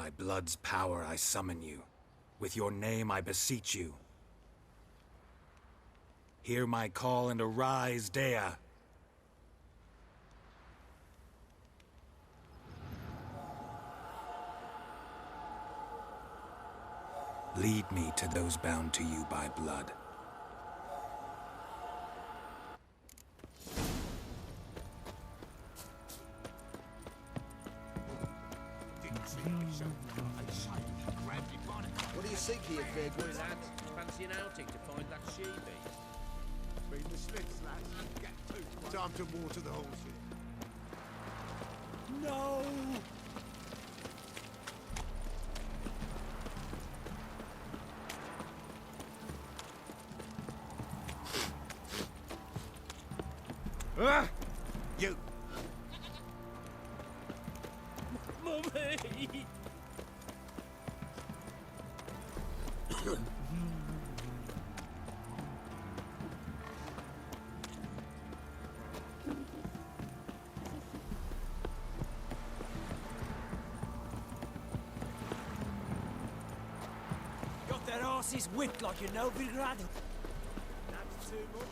By blood's power I summon you. With your name I beseech you. Hear my call and arise, Dea. Lead me to those bound to you by blood. What do you seek here, fair good lad? Fancy an outing to find that she-bee? Bring the slits, lads. Time to water the horses. No! You! Mummy! Got their asses whipped like a Novigrad. That's too much.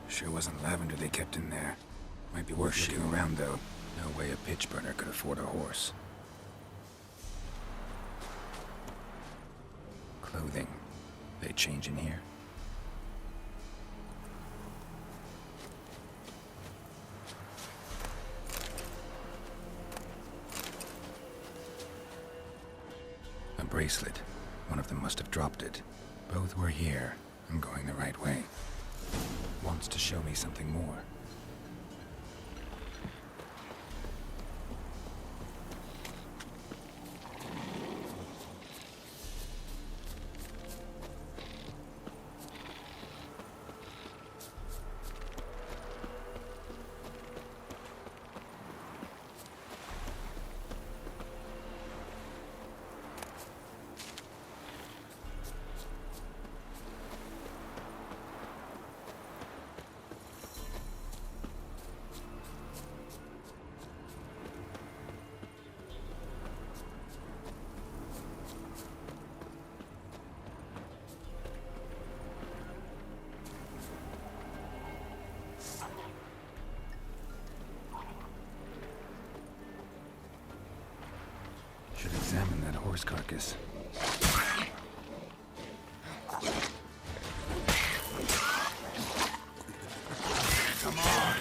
Sure wasn't lavender they kept in there. Might be worth looking around, though. No way a pitch burner could afford a horse. Clothing. They change in here? A bracelet. One of them must have dropped it. Both were here. I'm going the right way. Wants to show me something more. Should examine that horse carcass. Come on!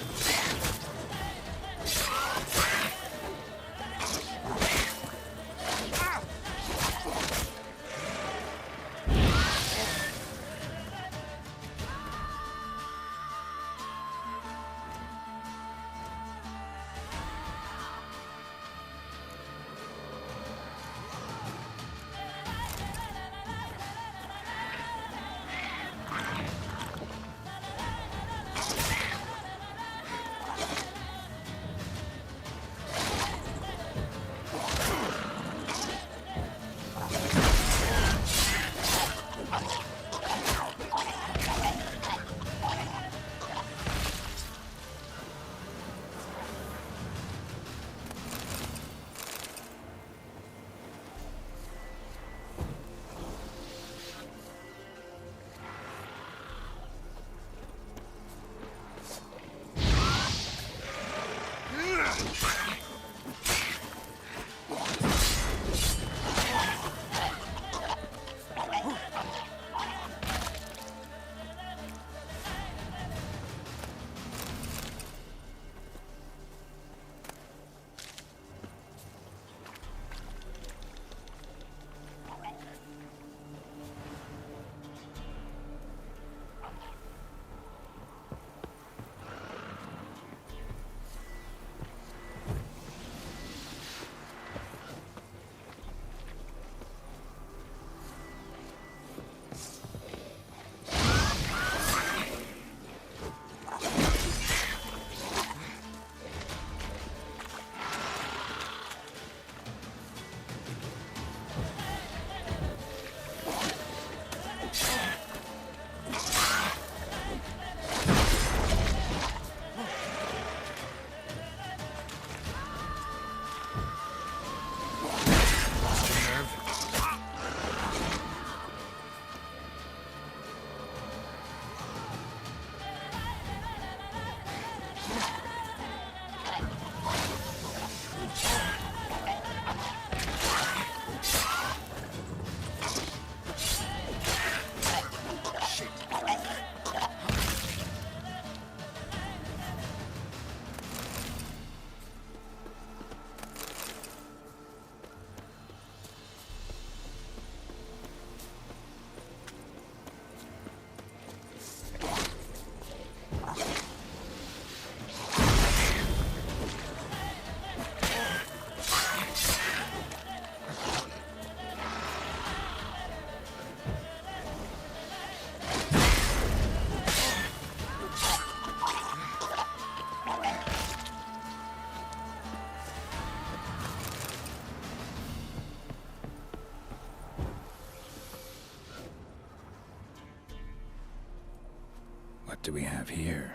do we have here?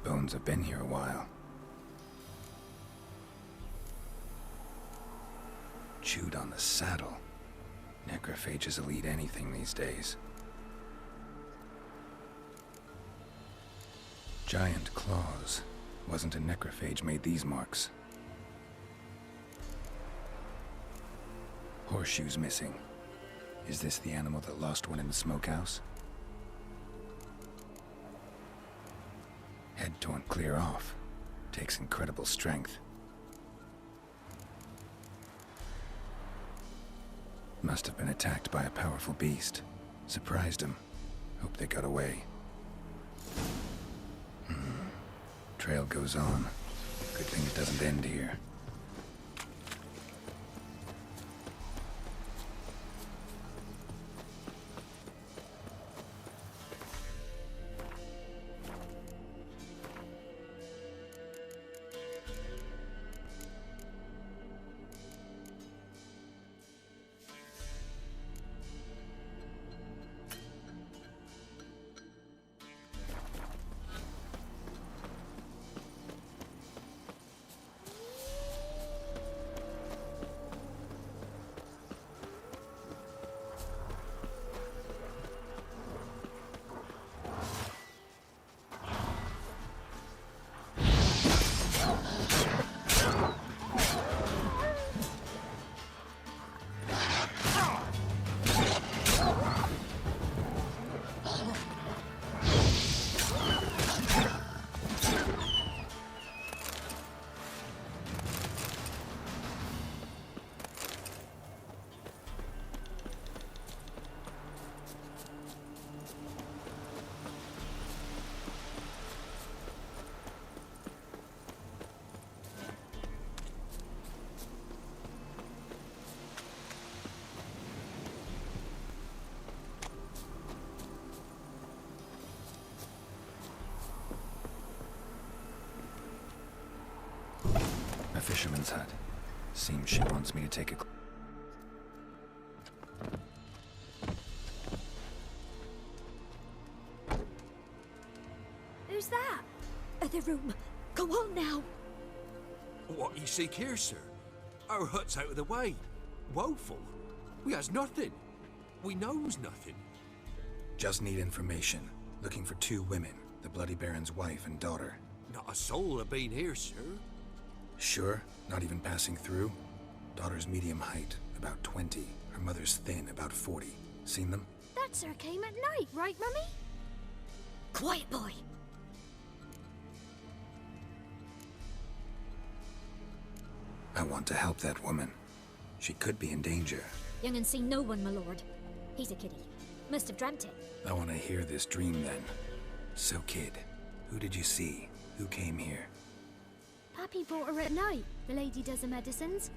Bones have been here a while. Chewed on the saddle. Necrophages will eat anything these days. Giant claws. Wasn't a necrophage made these marks. Horseshoes missing. Is this the animal that lost one in the smokehouse? Head torn clear off. Takes incredible strength. Must have been attacked by a powerful beast. Surprised him. Hope they got away. Trail goes on. Good thing it doesn't end here. A fisherman's hut. Seems she wants me to take a... Who's that? Other room. Go on now. What you seek here, sir? Our hut's out of the way. Woeful. We has nothing. We knows nothing. Just need information. Looking for 2 women. The Bloody Baron's wife and daughter. Not a soul have been here, sir. Sure? Not even passing through? Daughter's medium height, about 20. Her mother's thin, about 40. Seen them? That sir came at night, right, Mummy? Quiet, boy. I want to help that woman. She could be in danger. Young and seen no one, my lord. He's a kiddie. Must have dreamt it. I want to hear this dream then. So, kid, who did you see? Who came here? Pappy brought her at night, the lady does the medicines.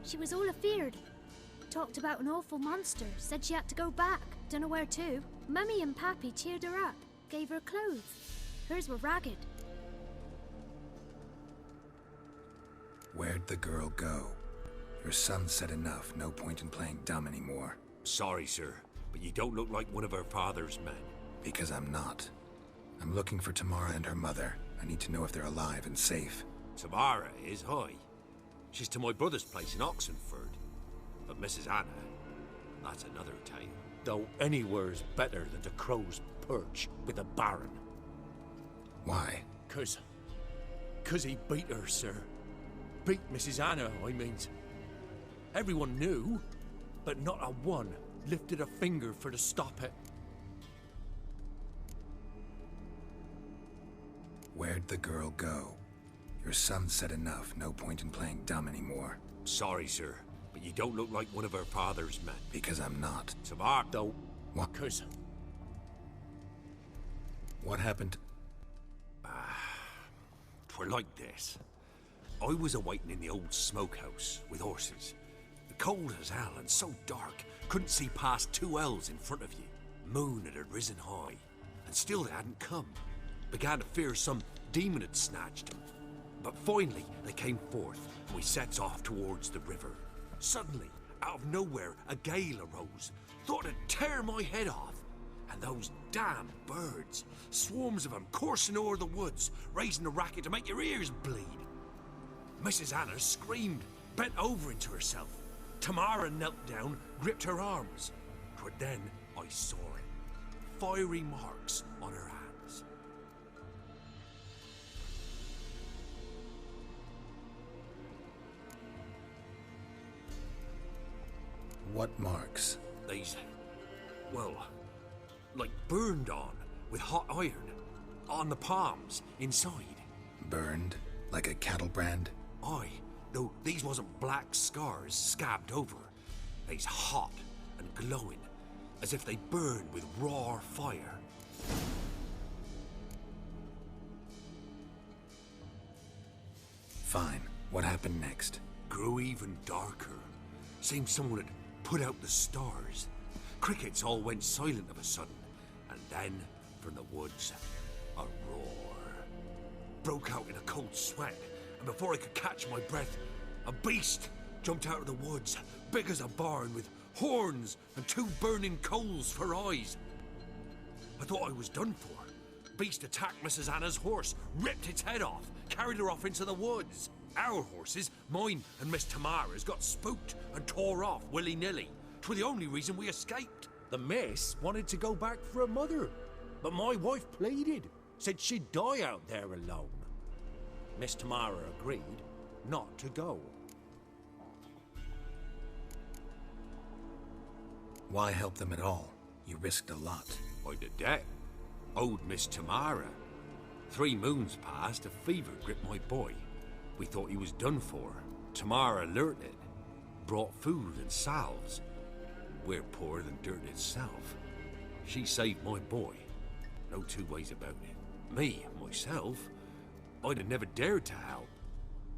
She was all afeared. Talked about an awful monster, said she had to go back, dunno where to. Mummy and Pappy cheered her up, gave her clothes. Hers were ragged. Where'd the girl go? Your son said enough, no point in playing dumb anymore. Sorry, sir, but you don't look like one of her father's men. Because I'm not. I'm looking for Tamara and her mother. I need to know if they're alive and safe. Tamara is high. She's to my brother's place in Oxenford. But Mrs. Anna, that's another tale. Though anywhere's better than the Crow's Perch with a Baron. Why? Cause he beat her, sir. Beat Mrs. Anna, I mean. Everyone knew, but not a one lifted a finger for to stop it. Where'd the girl go? Your son said enough, no point in playing dumb anymore. Sorry, sir, but you don't look like one of her father's men. Because I'm not. Tamara, though. What? Cause What happened? 'twere like this. I was awaiting in the old smokehouse with horses. The cold as hell and so dark, couldn't see past 2 ells in front of you. Moon had risen high, and still they hadn't come. Began to fear some demon had snatched them. But finally, they came forth, and we sets off towards the river. Suddenly, out of nowhere, a gale arose. Thought it'd tear my head off. And those damn birds. Swarms of them coursing o'er the woods, raising a racket to make your ears bleed. Mrs. Anna screamed, bent over into herself. Tamara knelt down, gripped her arms. 'Twas then I saw it. Fiery marks on her hands. What marks? These, well, like burned on with hot iron. On the palms, inside. Burned? Like a cattle brand? Aye, though these wasn't black scars scabbed over. They's hot and glowing, as if they burned with raw fire. Fine. What happened next? Grew even darker. Seemed someone had put out the stars. Crickets all went silent of a sudden, and then, from the woods, a roar. Broke out in a cold sweat, and before I could catch my breath, a beast jumped out of the woods, big as a barn, with horns and 2 burning coals for eyes. I thought I was done for. Beast attacked Mrs. Anna's horse, ripped its head off, carried her off into the woods. Our horses, mine and Miss Tamara's, got spooked and tore off willy-nilly. 'Twas the only reason we escaped. The miss wanted to go back for her mother, but my wife pleaded, said she'd die out there alone. Miss Tamara agreed not to go. Why help them at all? You risked a lot. I'd a debt. Owed Miss Tamara. 3 moons passed, a fever gripped my boy. We thought he was done for. Tamara alerted, brought food and salves. We're poorer than dirt itself. She saved my boy. No 2 ways about it. Me, myself, I'd have never dared to help.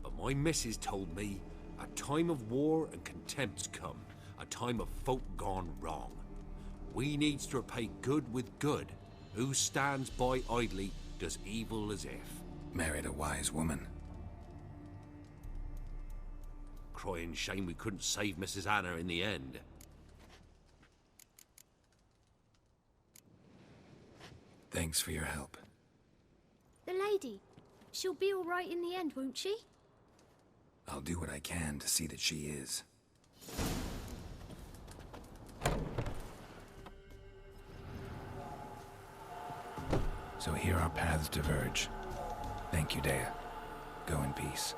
But my missus told me a time of war and contempt's come. A time of folk gone wrong. We needs to repay good with good. Who stands by idly does evil as if. Married a wise woman. Crying shame we couldn't save Mrs. Anna in the end. Thanks for your help. The lady. She'll be all right in the end, won't she? I'll do what I can to see that she is. So here our paths diverge. Thank you, Dea. Go in peace.